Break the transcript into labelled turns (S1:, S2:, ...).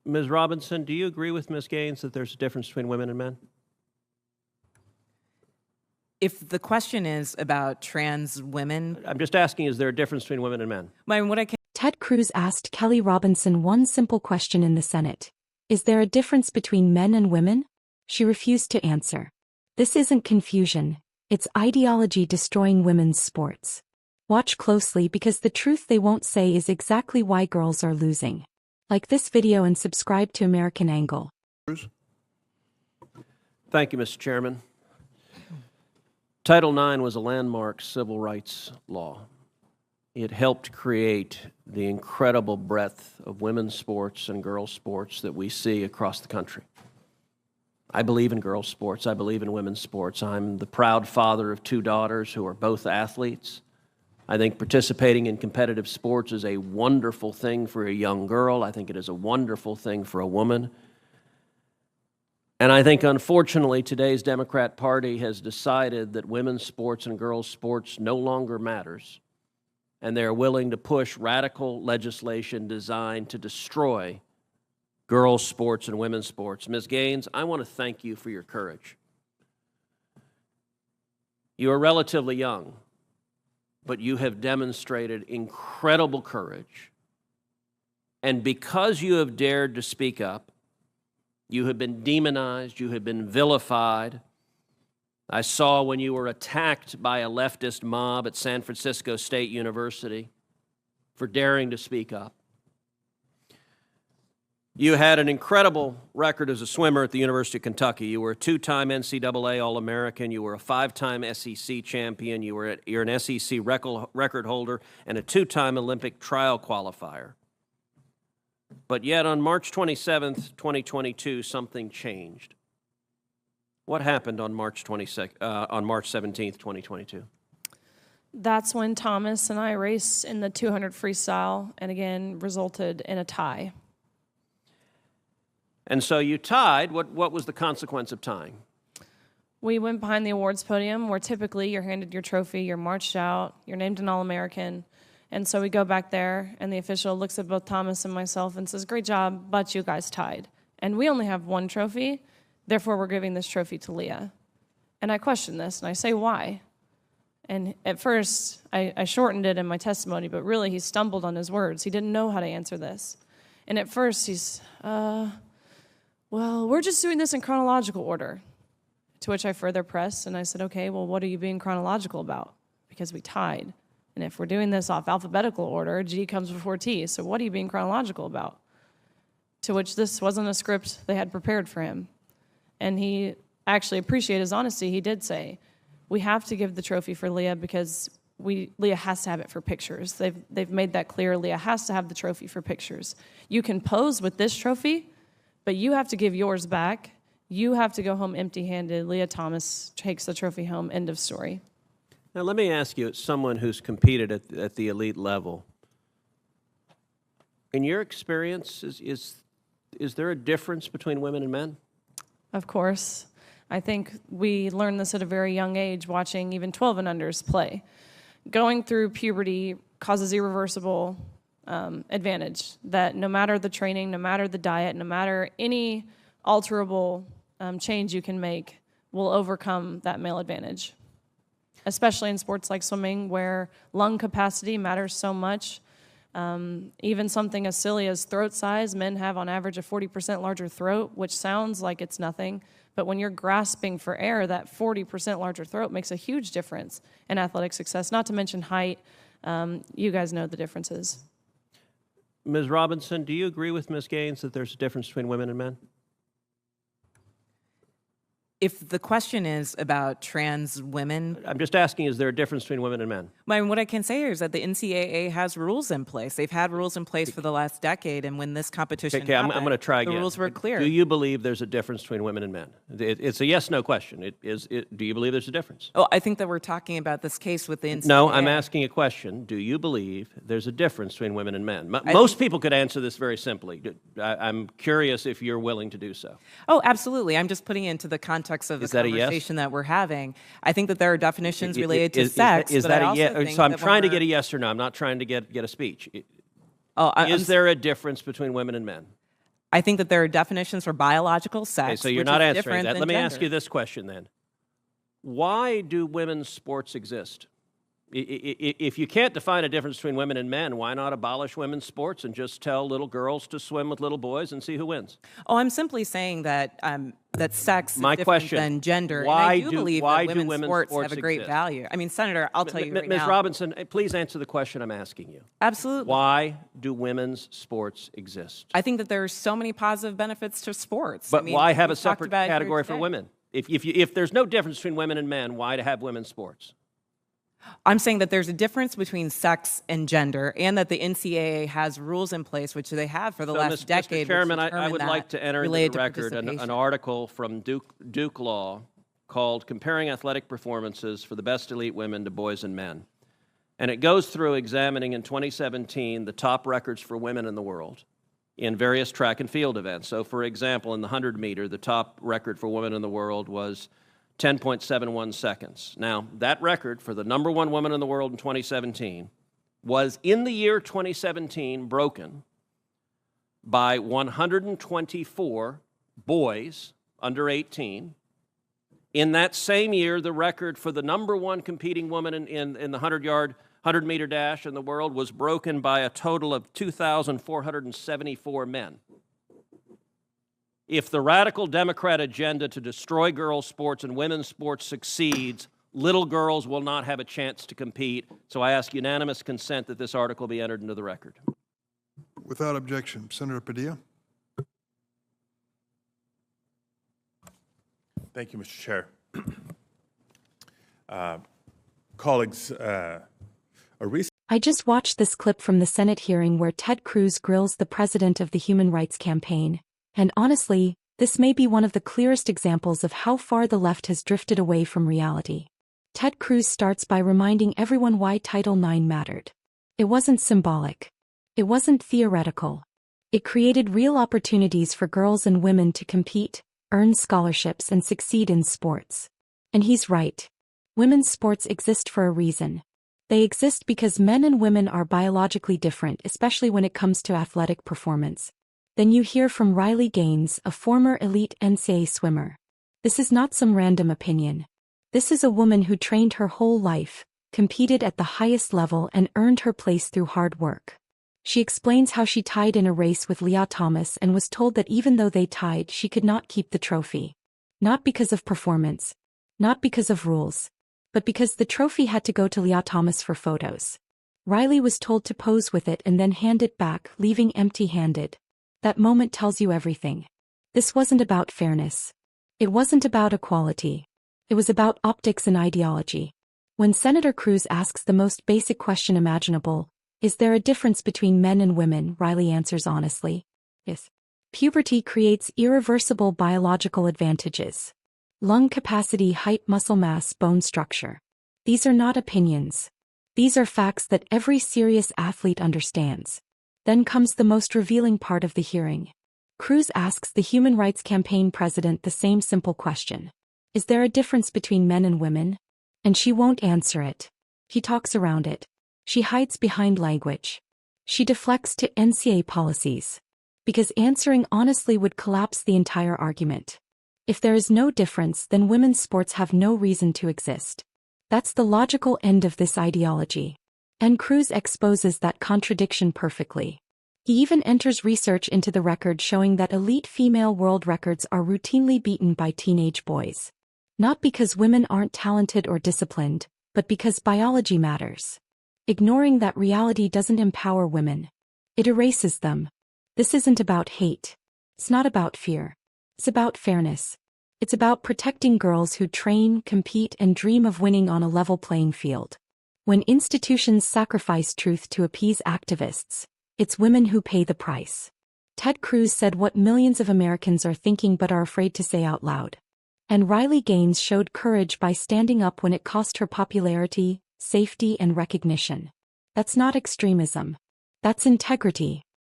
S1: Ms. Robinson, do you agree with Ms. Gaines that there's a difference between women and men?
S2: If the question is about trans women,
S1: I'm just asking, is there a difference between women and men?
S2: what I can
S3: Ted Cruz asked Kelly Robinson one simple question in the Senate. Is there a difference between men and women? She refused to answer. This isn't confusion. It's ideology destroying women's sports. Watch closely because the truth they won't say is exactly why girls are losing. Like this video and subscribe to American Angle.
S1: Cruz? Thank you, Mr. Chairman. Title IX was a landmark civil rights law. It helped create the incredible breadth of women's sports and girls' sports that we see across the country. I believe in girls' sports. I believe in women's sports. I'm the proud father of 2 daughters who are both athletes. I think participating in competitive sports is a wonderful thing for a young girl. I think it is a wonderful thing for a woman. And I think, unfortunately, today's Democrat Party has decided that women's sports and girls' sports no longer matters, and they're willing to push radical legislation designed to destroy girls' sports and women's sports. Ms. Gaines, I want to thank you for your courage. You are relatively young, but you have demonstrated incredible courage. And because you have dared to speak up, you have been demonized, you have been vilified. I saw when you were attacked by a leftist mob at San Francisco State University for daring to speak up. You had an incredible record as a swimmer at the University of Kentucky. You were a 2-time NCAA All-American. You were a 5-time SEC champion. You're an SEC record holder and a 2-time Olympic trial qualifier. But yet on March 27th, 2022, something changed. What happened on March 17th, 2022?
S4: That's when Thomas and I raced in the 200 freestyle and again resulted in a tie.
S1: And so you tied. What was the consequence of tying?
S4: We went behind the awards podium where typically you're handed your trophy, you're marched out, you're named an All-American. And so we go back there and the official looks at both Thomas and myself and says, "Great job, but you guys tied. And we only have 1 trophy, therefore we're giving this trophy to Leah." And I question this and I say, why? And at first I shortened it in my testimony, but really he stumbled on his words. He didn't know how to answer this. And at first he's, well, we're just doing this in chronological order. To which I further pressed and I said, okay, well, what are you being chronological about? Because we tied. And if we're doing this off alphabetical order, G comes before T. So what are you being chronological about? To which this wasn't a script they had prepared for him. And he actually appreciated his honesty. He did say, we have to give the trophy for Leah because Leah has to have it for pictures. They've made that clear. Leah has to have the trophy for pictures. You can pose with this trophy, but you have to give yours back. You have to go home empty-handed. Leah Thomas takes the trophy home. End of story.
S1: Now, let me ask you, as someone who's competed at the elite level, in your experience, is there a difference between women and men?
S4: Of course. I think we learned this at a very young age, watching even 12 and unders play. Going through puberty causes irreversible advantage, that no matter the training, no matter the diet, no matter any alterable change you can make, will overcome that male advantage. Especially in sports like swimming, where lung capacity matters so much. Even something as silly as throat size, men have on average a 40% larger throat, which sounds like it's nothing, but when you're grasping for air, that 40% larger throat makes a huge difference in athletic success, not to mention height. You guys know the differences.
S1: Ms. Robinson, do you agree with Ms. Gaines that there's a difference between women and men?
S2: if the question is about trans women,
S1: I'm just asking, is there a difference between women and men?
S2: what I can say here is that the NCAA has rules in place. They've had rules in place for the last decade, and when this competition
S1: I'm
S2: happened,
S1: going to try again.
S2: the rules were clear.
S1: Do you believe there's a difference between women and men? It's a yes/no question. Do you believe there's a difference?
S2: Oh, I think that we're talking about this case with the NCAA.
S1: No, I'm asking a question. Do you believe there's a difference between women and men? Most people could answer this very simply. I'm curious if you're willing to do so.
S2: Oh, absolutely. I'm just putting it into the context of the conversation that we're having. I think that there are definitions related to sex.
S1: Is
S2: but
S1: that
S2: I
S1: a
S2: also
S1: yes?
S2: think
S1: So I'm
S2: that
S1: trying to get a yes or no. I'm not trying to get a speech.
S2: Oh,
S1: is there a difference between women and men?
S2: I think that there are definitions for biological sex.
S1: Okay, so you're
S2: which
S1: not
S2: is
S1: answering
S2: different
S1: that.
S2: than
S1: Let me ask
S2: gender.
S1: you this question then. Why do women's sports exist? If you can't define a difference between women and men, why not abolish women's sports and just tell little girls to swim with little boys and see who wins?
S2: Oh, I'm simply saying that that sex is
S1: My
S2: different
S1: question,
S2: than gender.
S1: why
S2: and I do believe
S1: why
S2: that
S1: do
S2: women's sports have a great
S1: exist?
S2: value. I mean, Senator, I'll tell you right
S1: Ms.
S2: now.
S1: Robinson, please answer the question I'm asking you.
S2: Absolutely.
S1: Why do women's sports exist?
S2: I think that there are so many positive benefits to sports.
S1: But
S2: I mean,
S1: why have a
S2: we've talked
S1: separate
S2: about it here
S1: category for
S2: today.
S1: women? If there's no difference between women and men, why to have women's sports?
S2: I'm saying that there's a difference between sex and gender, and that the NCAA has rules in place, which they have for the last decade.
S1: Mr. Chairman,
S2: which
S1: I would
S2: determine
S1: like
S2: that
S1: to enter into
S2: related
S1: the
S2: to
S1: record an
S2: participation.
S1: article from Duke Law called Comparing Athletic Performances for the Best Elite Women to Boys and Men. And it goes through examining in 2017 the top records for women in the world in various track and field events. So, for example, in the 100 meter, the top record for women in the world was 10.71 seconds. Now, that record for the number one woman in the world in 2017 was, in the year 2017, broken by 124 boys under 18. In that same year, the record for the number one competing woman in the 100-meter dash in the world was broken by a total of 2,474 men. If the radical Democrat agenda to destroy girls' sports and women's sports succeeds, little girls will not have a chance to compete. So I ask unanimous consent that this article be entered into the record.
S5: Without objection. Senator Padilla.
S6: Thank you, Mr. Chair. Colleagues, a recent
S3: I just watched this clip from the Senate hearing where Ted Cruz grills the president of the Human Rights Campaign. And honestly, this may be one of the clearest examples of how far the left has drifted away from reality. Ted Cruz starts by reminding everyone why Title IX mattered. It wasn't symbolic. It wasn't theoretical. It created real opportunities for girls and women to compete, earn scholarships, and succeed in sports. And he's right. Women's sports exist for a reason. They exist because men and women are biologically different, especially when it comes to athletic performance. Then you hear from Riley Gaines, a former elite NCAA swimmer. This is not some random opinion. This is a woman who trained her whole life, competed at the highest level, and earned her place through hard work. She explains how she tied in a race with Leah Thomas and was told that even though they tied, she could not keep the trophy. Not because of performance, not because of rules, but because the trophy had to go to Leah Thomas for photos. Riley was told to pose with it and then hand it back, leaving empty-handed. That moment tells you everything. This wasn't about fairness. It wasn't about equality. It was about optics and ideology. When Senator Cruz asks the most basic question imaginable, is there a difference between men and women? Riley answers honestly, yes. Puberty creates irreversible biological advantages. Lung capacity, height, muscle mass, bone structure. These are not opinions. These are facts that every serious athlete understands. Then comes the most revealing part of the hearing. Cruz asks the Human Rights Campaign president the same simple question. Is there a difference between men and women? And she won't answer it. He talks around it. She hides behind language. She deflects to NCAA policies. Because answering honestly would collapse the entire argument. If there is no difference, then women's sports have no reason to exist. That's the logical end of this ideology. And Cruz exposes that contradiction perfectly. He even enters research into the record showing that elite female world records are routinely beaten by teenage boys. Not because women aren't talented or disciplined, but because biology matters. Ignoring that reality doesn't empower women. It erases them. This isn't about hate. It's not about fear. It's about fairness. It's about protecting girls who train, compete, and dream of winning on a level playing field. When institutions sacrifice truth to appease activists, it's women who pay the price. Ted Cruz said what millions of Americans are thinking but are afraid to say out loud. And Riley Gaines showed courage by standing up when it cost her popularity, safety, and recognition. That's not extremism. That's integrity.